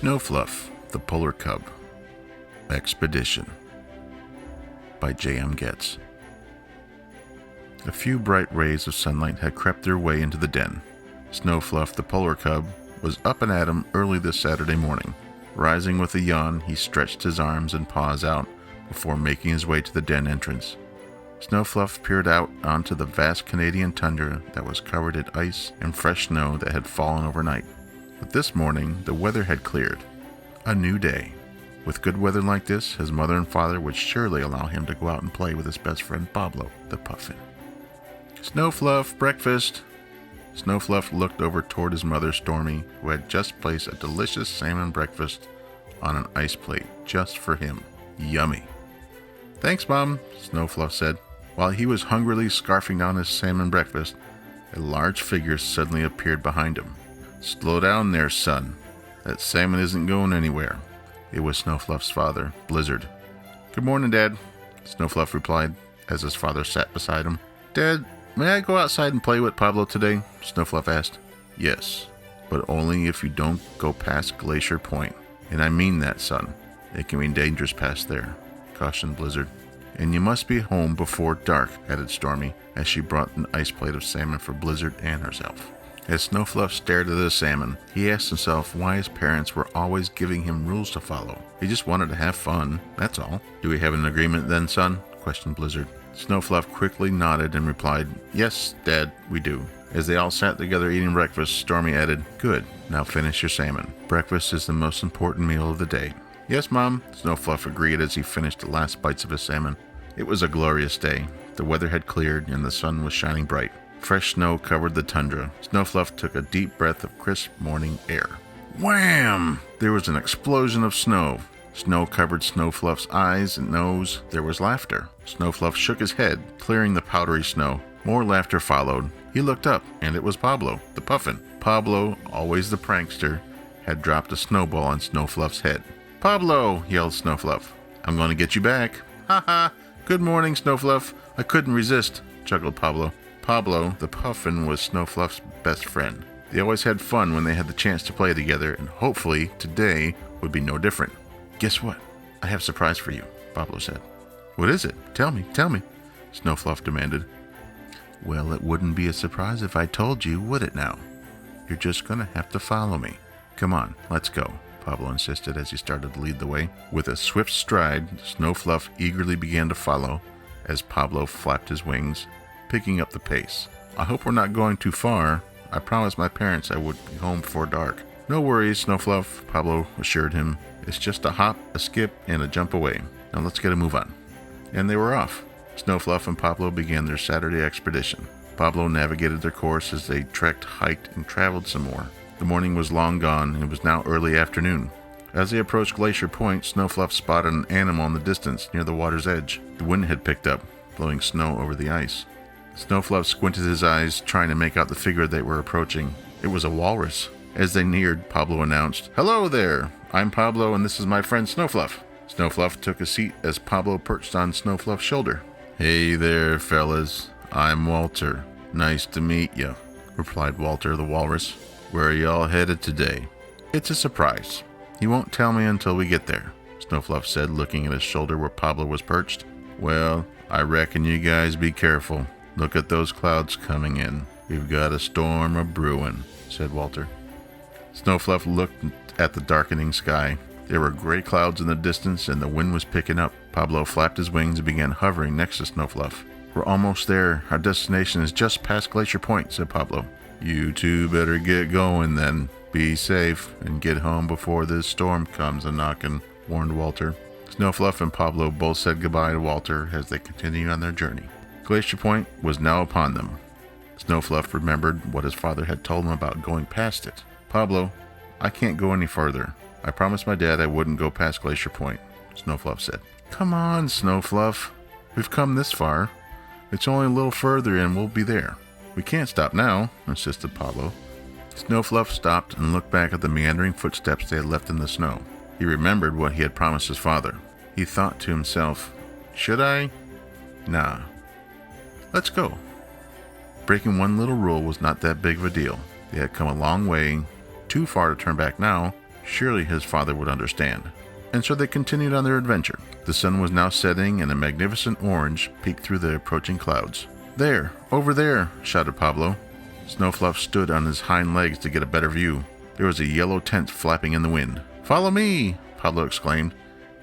Snofluff the Polar Cub Expedition by J.M. Getz. A few bright rays of sunlight had crept their way into the den. Snofluff the Polar Cub was up and at 'em early this Saturday morning. Rising with a yawn, he stretched his arms and paws out before making his way to the den entrance. Snofluff peered out onto the vast Canadian tundra that was covered in ice and fresh snow that had fallen overnight. But this morning, the weather had cleared. A new day. With good weather like this, his mother and father would surely allow him to go out and play with his best friend Pablo the Puffin. "Snofluff, breakfast!" Snofluff looked over toward his mother, Stormy, who had just placed a delicious salmon breakfast on an ice plate just for him. Yummy. "Thanks, Mom," Snofluff said. While he was hungrily scarfing down his salmon breakfast, a large figure suddenly appeared behind him. "Slow down there, son. That salmon isn't going anywhere." It was Snofluff's father, Blizzard. "Good morning, Dad," Snofluff replied as his father sat beside him. "Dad, may I go outside and play with Pablo today?" Snofluff asked. "Yes, but only if you don't go past Glacier Point. And I mean that, son. It can be dangerous past there," cautioned Blizzard. "And you must be home before dark," added Stormy, as she brought an ice plate of salmon for Blizzard and herself. As Snofluff stared at the salmon, he asked himself why his parents were always giving him rules to follow. He just wanted to have fun, that's all. "Do we have an agreement then, son?" questioned Blizzard. Snofluff quickly nodded and replied, "Yes, Dad, we do." As they all sat together eating breakfast, Stormy added, "Good, now finish your salmon. Breakfast is the most important meal of the day." "Yes, Mom," Snofluff agreed as he finished the last bites of his salmon. It was a glorious day. The weather had cleared and the sun was shining bright. Fresh snow covered the tundra. Snofluff took a deep breath of crisp morning air. Wham! There was an explosion of snow. Snow covered Snofluff's eyes and nose. There was laughter. Snofluff shook his head, clearing the powdery snow. More laughter followed. He looked up, and it was Pablo the Puffin. Pablo, always the prankster, had dropped a snowball on Snofluff's head. "Pablo!" yelled Snofluff. "I'm going to get you back." "Ha ha! Good morning, Snofluff. I couldn't resist," chuckled Pablo. Pablo the Puffin was Snofluff's best friend. They always had fun when they had the chance to play together, and hopefully today would be no different. "Guess what? I have a surprise for you," Pablo said. "What is it? Tell me, Snofluff demanded. "Well, it wouldn't be a surprise if I told you, would it now? You're just going to have to follow me. Come on, let's go," Pablo insisted as he started to lead the way. With a swift stride, Snofluff eagerly began to follow as Pablo flapped his wings, picking up the pace. "I hope we're not going too far. I promised my parents I would be home before dark." "No worries, Snofluff," Pablo assured him. "It's just a hop, a skip, and a jump away. Now let's get a move on." And they were off. Snofluff and Pablo began their Saturday expedition. Pablo navigated their course as they trekked, hiked, and traveled some more. The morning was long gone, and it was now early afternoon. As they approached Glacier Point, Snofluff spotted an animal in the distance near the water's edge. The wind had picked up, blowing snow over the ice. Snofluff squinted his eyes, trying to make out the figure they were approaching. It was a walrus. As they neared, Pablo announced, "Hello there! I'm Pablo, and this is my friend Snofluff." Snofluff took a seat as Pablo perched on Snofluff's shoulder. "Hey there, fellas. I'm Walter. Nice to meet you," replied Walter the walrus. "Where are y'all headed today?" "It's a surprise. He won't tell me until we get there," Snofluff said, looking at his shoulder where Pablo was perched. "Well, I reckon you guys be careful. Look at those clouds coming in. We've got a storm a-brewing," said Walter. Snofluff looked at the darkening sky. There were gray clouds in the distance, and the wind was picking up. Pablo flapped his wings and began hovering next to Snofluff. "We're almost there. Our destination is just past Glacier Point," said Pablo. "You two better get going then. Be safe and get home before this storm comes a-knockin'," warned Walter. Snofluff and Pablo both said goodbye to Walter as they continued on their journey. Glacier Point was now upon them. Snofluff remembered what his father had told him about going past it. "Pablo, I can't go any further. I promised my dad I wouldn't go past Glacier Point," Snofluff said. "Come on, Snofluff. We've come this far. It's only a little further and we'll be there." "We can't stop now," insisted Pablo. Snofluff stopped and looked back at the meandering footsteps they had left in the snow. He remembered what he had promised his father. He thought to himself, "Should I? Nah. Let's go." Breaking one little rule was not that big of a deal. They had come a long way, too far to turn back now, Surely his father would understand. And so they continued on their adventure. The sun was now setting, and a magnificent orange peeked through the approaching clouds. "There! Over there!" shouted Pablo. Snofluff stood on his hind legs to get a better view. There was a yellow tent flapping in the wind. "Follow me!" Pablo exclaimed,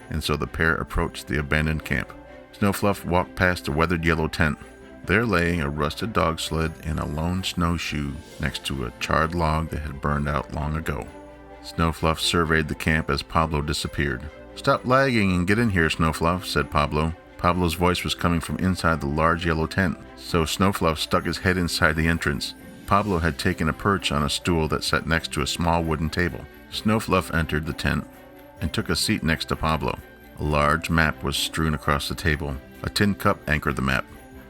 and so the pair approached the abandoned camp. Snofluff walked past the weathered yellow tent. There lay a rusted dog sled and a lone snowshoe next to a charred log that had burned out long ago. Snofluff surveyed the camp as Pablo disappeared. "Stop lagging and get in here, Snofluff," said Pablo. Pablo's voice was coming from inside the large yellow tent, so Snofluff stuck his head inside the entrance. Pablo had taken a perch on a stool that sat next to a small wooden table. Snofluff entered the tent and took a seat next to Pablo. A large map was strewn across the table. A tin cup anchored the map.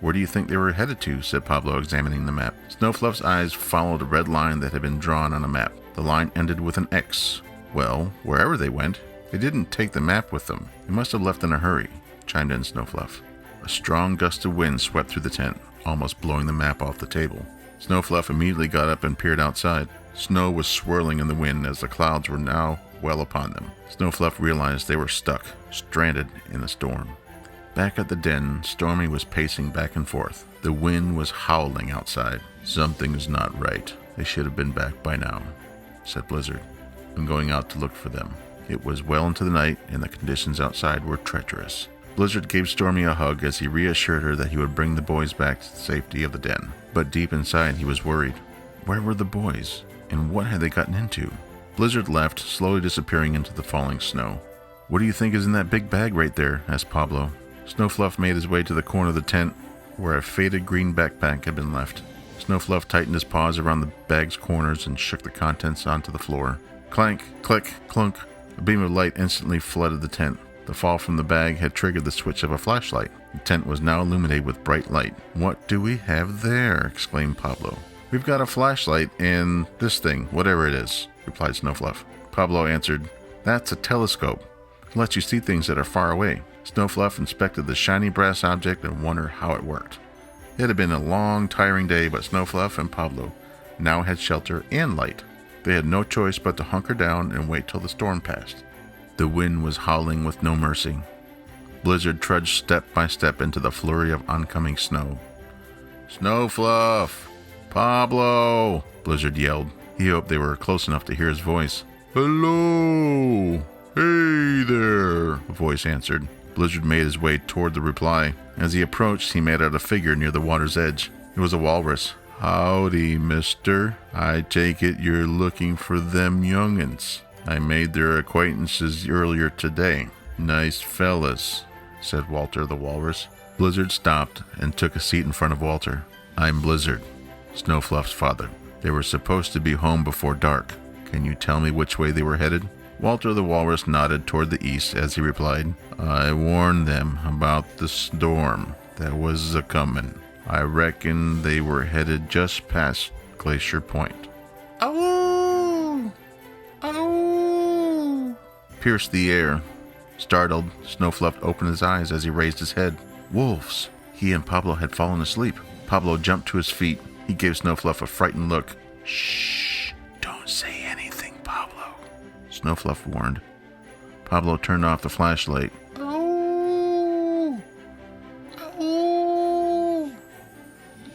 "Where do you think they were headed to?" said Pablo, examining the map. Snofluff's eyes followed a red line that had been drawn on a map. The line ended with an X. "Well, wherever they went, they didn't take the map with them. They must have left in a hurry," chimed in Snofluff. A strong gust of wind swept through the tent, almost blowing the map off the table. Snofluff immediately got up and peered outside. Snow was swirling in the wind as the clouds were now well upon them. Snofluff realized they were stuck, stranded in a storm. Back at the den, Stormy was pacing back and forth. The wind was howling outside. "Something's not right. They should have been back by now," said Blizzard. "I'm going out to look for them." It was well into the night, and the conditions outside were treacherous. Blizzard gave Stormy a hug as he reassured her that he would bring the boys back to the safety of the den. But deep inside, he was worried. Where were the boys, and what had they gotten into? Blizzard left, slowly disappearing into the falling snow. "What do you think is in that big bag right there?" asked Pablo. Snofluff made his way to the corner of the tent, where a faded green backpack had been left. Snofluff tightened his paws around the bag's corners and shook the contents onto the floor. Clank, click, clunk. A beam of light instantly flooded the tent. The fall from the bag had triggered the switch of a flashlight. The tent was now illuminated with bright light. "What do we have there?" exclaimed Pablo. "We've got a flashlight and this thing, whatever it is," replied Snofluff. Pablo answered, "That's a telescope. It lets you see things that are far away." Snofluff inspected the shiny brass object and wondered how it worked. It had been a long, tiring day, but Snofluff and Pablo now had shelter and light. They had no choice but to hunker down and wait till the storm passed. The wind was howling with no mercy. Blizzard trudged step by step into the flurry of oncoming snow. "Snofluff! Pablo!" Blizzard yelled. He hoped they were close enough to hear his voice. "Hello! Hey there!" a voice answered. Blizzard made his way toward the reply. As he approached, he made out a figure near the water's edge. It was a walrus. "Howdy, mister. I take it you're looking for them young'uns. I made their acquaintances earlier today. Nice fellas," said Walter the walrus. Blizzard stopped and took a seat in front of Walter. "I'm Blizzard, Snofluff's father. They were supposed to be home before dark. Can you tell me which way they were headed?" Walter the walrus nodded toward the east as he replied, "I warned them about the storm that was a-comin'. I reckon they were headed just past Glacier Point." "Ow! Ow!" pierced the air. Startled, Snofluff opened his eyes as he raised his head. Wolves! He and Pablo had fallen asleep. Pablo jumped to his feet. He gave Snofluff a frightened look. "Shh! Don't say anything, Pablo," Snofluff warned. Pablo turned off the flashlight. "Ow! Ow!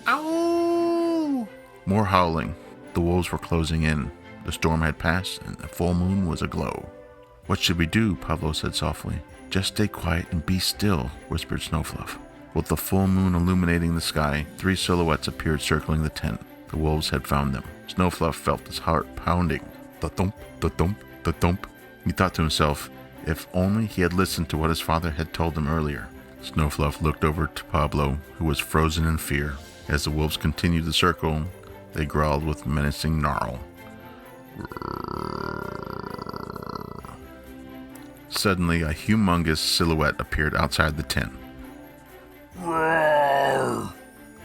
Ow!" More howling. The wolves were closing in. The storm had passed, and the full moon was aglow. "What should we do?" Pablo said softly. "Just stay quiet and be still," whispered Snofluff. With the full moon illuminating the sky, 3 silhouettes appeared circling the tent. The wolves had found them. Snofluff felt his heart pounding. The-thump, the-thump, the-thump. He thought to himself, if only he had listened to what his father had told him earlier. Snofluff looked over to Pablo, who was frozen in fear. As the wolves continued to circle, they growled with menacing gnarl. Suddenly, a humongous silhouette appeared outside the tent.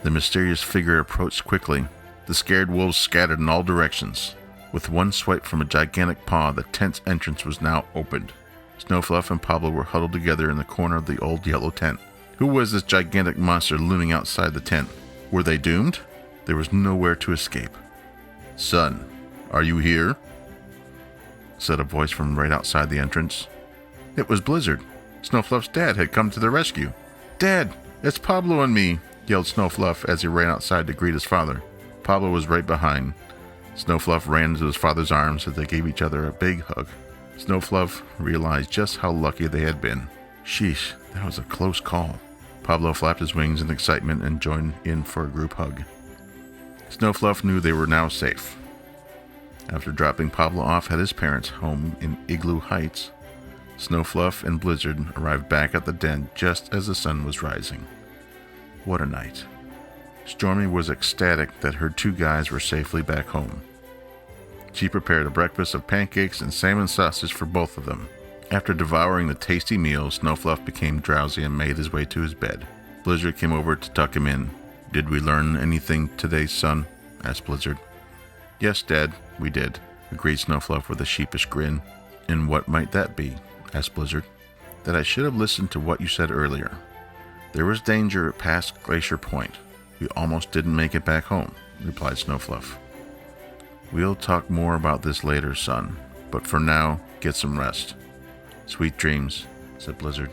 The mysterious figure approached quickly. The scared wolves scattered in all directions. With one swipe from a gigantic paw, the tent's entrance was now opened. Snofluff and Pablo were huddled together in the corner of the old yellow tent. Who was this gigantic monster looming outside the tent? Were they doomed? There was nowhere to escape. "Son, are you here?" said a voice from right outside the entrance. It was Blizzard. Snofluff's dad had come to the rescue. "Dad, it's Pablo and me," yelled Snofluff as he ran outside to greet his father. Pablo was right behind. Snofluff ran into his father's arms as they gave each other a big hug. Snofluff realized just how lucky they had been. Sheesh, that was a close call. Pablo flapped his wings in excitement and joined in for a group hug. Snofluff knew they were now safe. After dropping Pablo off at his parents' home in Igloo Heights, Snofluff and Blizzard arrived back at the den just as the sun was rising. What a night. Stormy was ecstatic that her two guys were safely back home. She prepared a breakfast of pancakes and salmon sausage for both of them. After devouring the tasty meal, Snofluff became drowsy and made his way to his bed. Blizzard came over to tuck him in. "Did we learn anything today, son?" asked Blizzard. "Yes, Dad, we did," agreed Snofluff with a sheepish grin. "And what might that be?" asked Blizzard. "That I should have listened to what you said earlier. There was danger past Glacier Point. We almost didn't make it back home," replied Snofluff. "We'll talk more about this later, son, but for now, get some rest." "Sweet dreams," said Blizzard.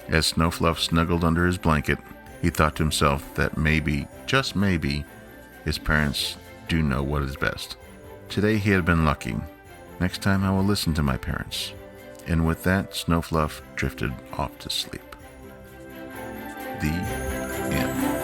As Snofluff snuggled under his blanket, he thought to himself that maybe, just maybe, his parents do know what is best. Today he had been lucky. Next time I will listen to my parents. And with that, Snofluff drifted off to sleep. The end.